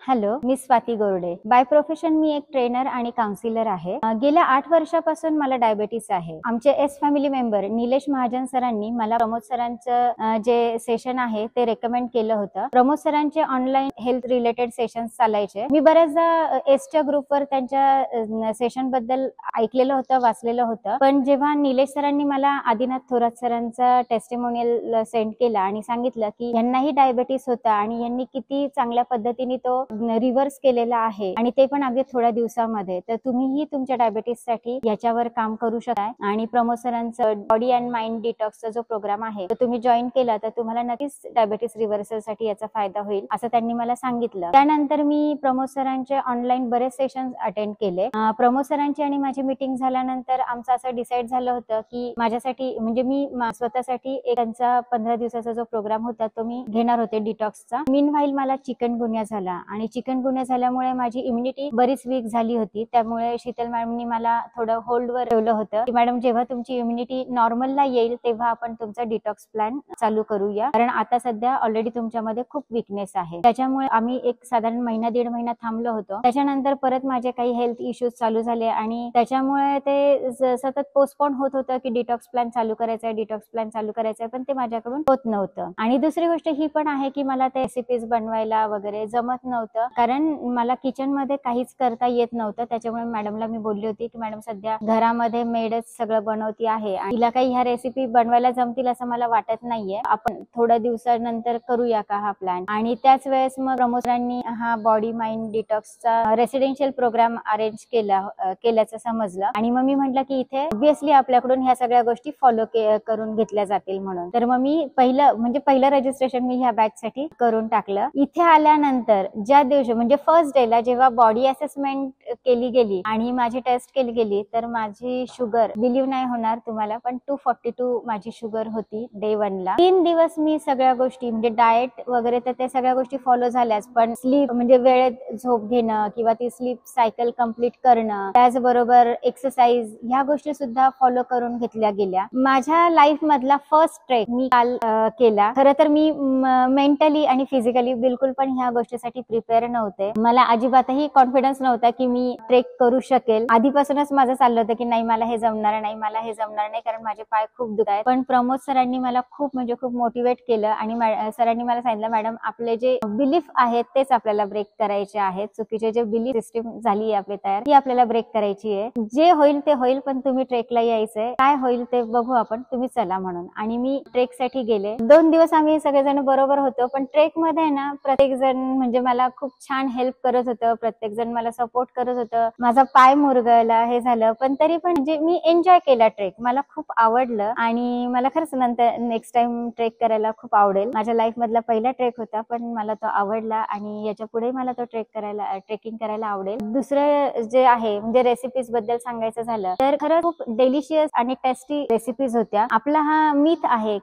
Hello, मी Swati Gorde. By profession मी एक ट्रेनर आणि काउन्सिलर आहे. गेल्या 8 वर्षापासून मला डायबिटीस आहे. आमचे S family member Nilesh Mahajan सरांनी मला प्रमोद सरांचं जे सेशन आहे ते रेकमेंड केलं होतं. प्रमोद सरांचे ऑनलाईन हेल्थ रिलेटेड सेशन्स चालायचे. मी बऱ्याचदा एसच्या ग्रुपवर त्यांच्या सेशन बद्दल ऐकलेलं होतं, वाचलेलं होतं. पण जेव्हा निलेश सरांनी मला आदिनाथ थोरात सरांचा टेस्टिमोनियल सेंड केला आणि सांगितलं की यांनाही डायबिटीस होता आणि यांनी किती चांगल्या पद्धतीने तो रिव्हर्स केलेला आहे आणि ते पण अगदी थोड्या दिवसामध्ये, तर तुम्हीही तुमच्या डायबिटीस साठी याच्यावर काम करू शकता. आणि प्रमोद सरांचं बॉडी अँड माइंड डिटॉक्सचा जो प्रोग्राम आहे तो तुम्ही जॉईन केला तर तुम्हाला नक्कीच डायबिटीस रिव्हर्सल साठी याचा फायदा होईल असं त्यांनी मला सांगितलं. त्यानंतर मी प्रमोद सरांचे ऑनलाईन बरेच सेशन अटेंड केले. प्रमोद सरांची आणि माझी मीटिंग झाल्यानंतर आमचं असं डिसाईड झालं होतं की माझ्यासाठी म्हणजे मी स्वतःसाठी एक त्यांचा 15 दिवसाचा जो प्रोग्राम होता तो मी घेणार होते डिटॉक्सचा. मीनवाईल मला चिकनगुन्या झाला आणि चिकनगुन्या झाल्यामुळे माझी इम्युनिटी बरीच वीक झाली होती. त्यामुळे शीतल मॅडमनी मला थोडं होल्डवर ठेवलं होतं की मॅडम जेव्हा तुमची इम्युनिटी नॉर्मलला येईल तेव्हा आपण तुमचा डिटॉक्स प्लॅन चालू करूया, कारण आता सध्या ऑलरेडी तुमच्यामध्ये खूप विकनेस आहे. त्याच्यामुळे आम्ही एक साधारण महिना दीड महिना थांबलो होतो. त्याच्यानंतर परत माझे काही हेल्थ इश्यूज चालू झाले आणि त्याच्यामुळे ते सतत पोस्टपोन होत होतं की डिटॉक्स प्लॅन चालू करायचा आहे, पण ते माझ्याकडून होत नव्हतं. आणि दुसरी गोष्ट ही पण आहे की मला ते रेसिपीज बनवायला वगैरे जमत नव्हतं, कारण मला किचन मध्ये काहीच करता येत नव्हतं. त्याच्यामुळे मॅडमला मी बोलली होती की मॅडम सध्या घरामध्ये मेडच सगळं बनवती आहे आणि तिला काही ह्या रेसिपी बनवायला जमतील असं मला वाटत नाहीये, आपण थोड्या दिवसानंतर करूया का हा प्लॅन. आणि त्याच वेळेस मग प्रमोद सरांनी हा बॉडी माइंड डिटॉक्सचा रेसिडेन्शियल प्रोग्राम अरेंज केल्याचं समजलं आणि मग मी म्हटलं की इथे ऑब्व्हियसली आपल्याकडून ह्या सगळ्या गोष्टी फॉलो करून घेतल्या जातील म्हणून. तर मग मी पहिलं रजिस्ट्रेशन मी ह्या बॅच साठी करून टाकलं. इथे आल्यानंतर ज्या दिवशी म्हणजे फर्स्ट डेला जेव्हा बॉडी असेसमेंट केली गेली आणि माझी टेस्ट केली गेली तर माझी शुगर बिलीव्ह नाही होणार तुम्हाला, पण 242 माझी शुगर होती डे 1 ला. 3 दिवस मी सगळ्या गोष्टी म्हणजे डाएट वगैरे तर त्या सगळ्या गोष्टी फॉलो झाल्याच, पण स्लीप म्हणजे वेळेत झोप घेणं किंवा ती स्लीप सायकल कम्प्लीट करणं, त्याचबरोबर एक्सरसाइज ह्या गोष्टी सुद्धा फॉलो करून घेतल्या गेल्या. माझ्या लाईफ मधला फर्स्ट ट्रेक मी काल केला. खरं तर मी मेंटली आणि फिजिकली बिलकुल पण ह्या गोष्टीसाठी प्रिपेअर नव्हते. मला अजिबातही कॉन्फिडन्स नव्हता की मी ट्रेक करू शकेल. आधीपासूनच माझं चाललं होतं की नाही मला हे जमणार नाही कारण माझे पाय खूप दुखायत. पण प्रमोद सरांनी मला खूप मोटिवेट केलं आणि सरांनी मला सांगितलं मॅडम आपले जे बिलीफ आहेत तेच आपल्याला ब्रेक करायचे आहेत. चुकीचे जे बिलीफ सिस्टीम झाली आपली तयार ती आपल्याला ब्रेक करायची आहे. जे होईल ते होईल, पण तुम्ही ट्रेकला यायचंय, काय होईल ते बघू आपण, तुम्ही चला म्हणून. आणि मी ट्रेक साठी गेले. 2 दिवस आम्ही सगळेजण बरोबर होतो, पण ट्रेक मध्ये ना प्रत्येक जण म्हणजे मला खूप छान हेल्प करत होतं, प्रत्येक जण मला सपोर्ट करत होतं. माझा पाय मुरगळला हे झालं, पण तरी पण म्हणजे मी एन्जॉय केला ट्रेक. मला खूप आवडलं आणि मला खरंच नंतर नेक्स्ट टाइम ट्रेक करायला खूप आवडेल. माझ्या लाईफ मधला पहिला ट्रेक होता, पण मला तो आवडला आणि याच्या पुढे मला तो ट्रेकिंग करायला आवडेल. दुसरं जे आहे म्हणजे रेसिपीज बद्दल सांगायचं झालं तर खरंच खूप डेलिशियस आणि टेस्टी रेसिपीज होत्या. आपला हा मिथ आहे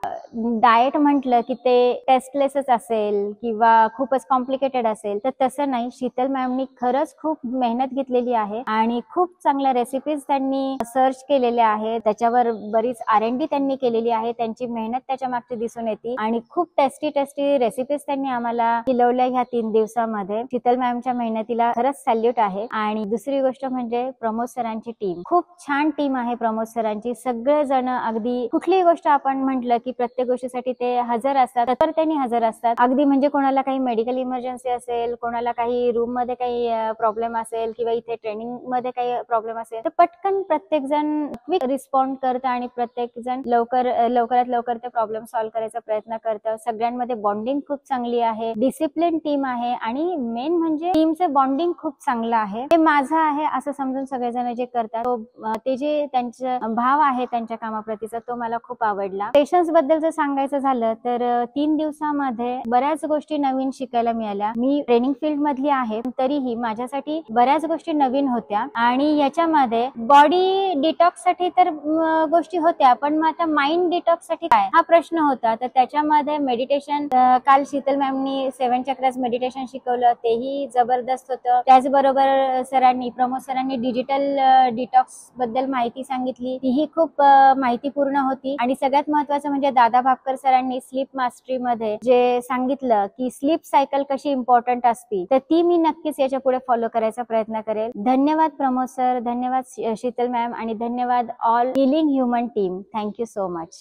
डाएट म्हटलं की ते टेस्टलेसच असेल किंवा खूपच कॉम्प्लिकेटेड असेल, तर तसं नाही. शीतल मॅमनी खरंच खूप मेहनत घेतलेली आहे आणि खूप चांगल्या रेसिपीज त्यांनी सर्च केलेल्या आहेत. त्याच्यावर बरीच R&D त्यांनी केलेली आहे. त्यांची मेहनत त्याच्या मागची दिसून येते आणि खूप टेस्टी रेसिपीज त्यांनी आम्हाला खिलवल्या ह्या 3 दिवसामध्ये. शीतल मॅमच्या मेहनतीला खरंच सॅल्यूट आहे. आणि दुसरी गोष्ट म्हणजे प्रमोद सरांची टीम खूप छान टीम आहे. प्रमोद सरांची सगळेजण अगदी कुठलीही गोष्ट आपण म्हटलं की प्रत्येक गोष्टीसाठी ते हजर असतात, तत्परतेने हजर असतात. अगदी म्हणजे कोणाला काही मेडिकल इमर्जन्सी असेल, कोणाला काही रूम मध्ये काही प्रॉब्लेम असेल किंवा इथे ट्रेनिंग मध्ये काही प्रॉब्लेम असेल तर पटकन प्रत्येक जण क्विक रिस्पॉन्ड करतं आणि प्रत्येक जण लवकरात लवकर ते प्रॉब्लेम सॉल्व्ह करायचा प्रयत्न करतं. सगळ्यांमध्ये बॉन्डिंग खूप चांगली आहे, डिसिप्लिन टीम आहे आणि मेन म्हणजे टीमचं बॉन्डिंग खूप चांगलं आहे. ते माझं आहे असं समजून सगळेजण जे करतात ते जे त्यांचा भाव आहे त्यांच्या कामाप्रतीचा तो मला खूप आवडला. पेशन्स बद्दल जर सांगायचं झालं तर 3 दिवसामध्ये बऱ्याच गोष्टी नवीन शिकायला मिळाल्या. मी ट्रेनिंग फील्ड मधली आहे, तरीही माझ्यासाठी बऱ्याच गोष्टी नवीन होत्या आणि याच्यामध्ये बॉडी डिटॉक्स साठी तर गोष्टी होत्या, पण मग आता माइंड डिटॉक्स साठी काय हा प्रश्न होता. तर त्याच्यामध्ये मेडिटेशन काल शीतल मॅमनी 7 चक्रास मेडिटेशन शिकवलं, तेही जबरदस्त होतं. त्याचबरोबर प्रमोद सरांनी डिजिटल डिटॉक्स बद्दल माहिती सांगितली, तीही खूप माहितीपूर्ण होती. आणि सगळ्यात महत्वाचं म्हणजे दादा भापकर सरांनी स्लीप मास्टरी मध्ये जे सांगितलं की स्लीप सायकल कशी इम्पॉर्टंट असते, तर ती मी नक्कीच याच्या पुढे फॉलो करायचा प्रयत्न करेल. धन्यवाद प्रमोद सर, धन्यवाद शीतल मॅम आणि धन्यवाद all healing human team. Thank you so much.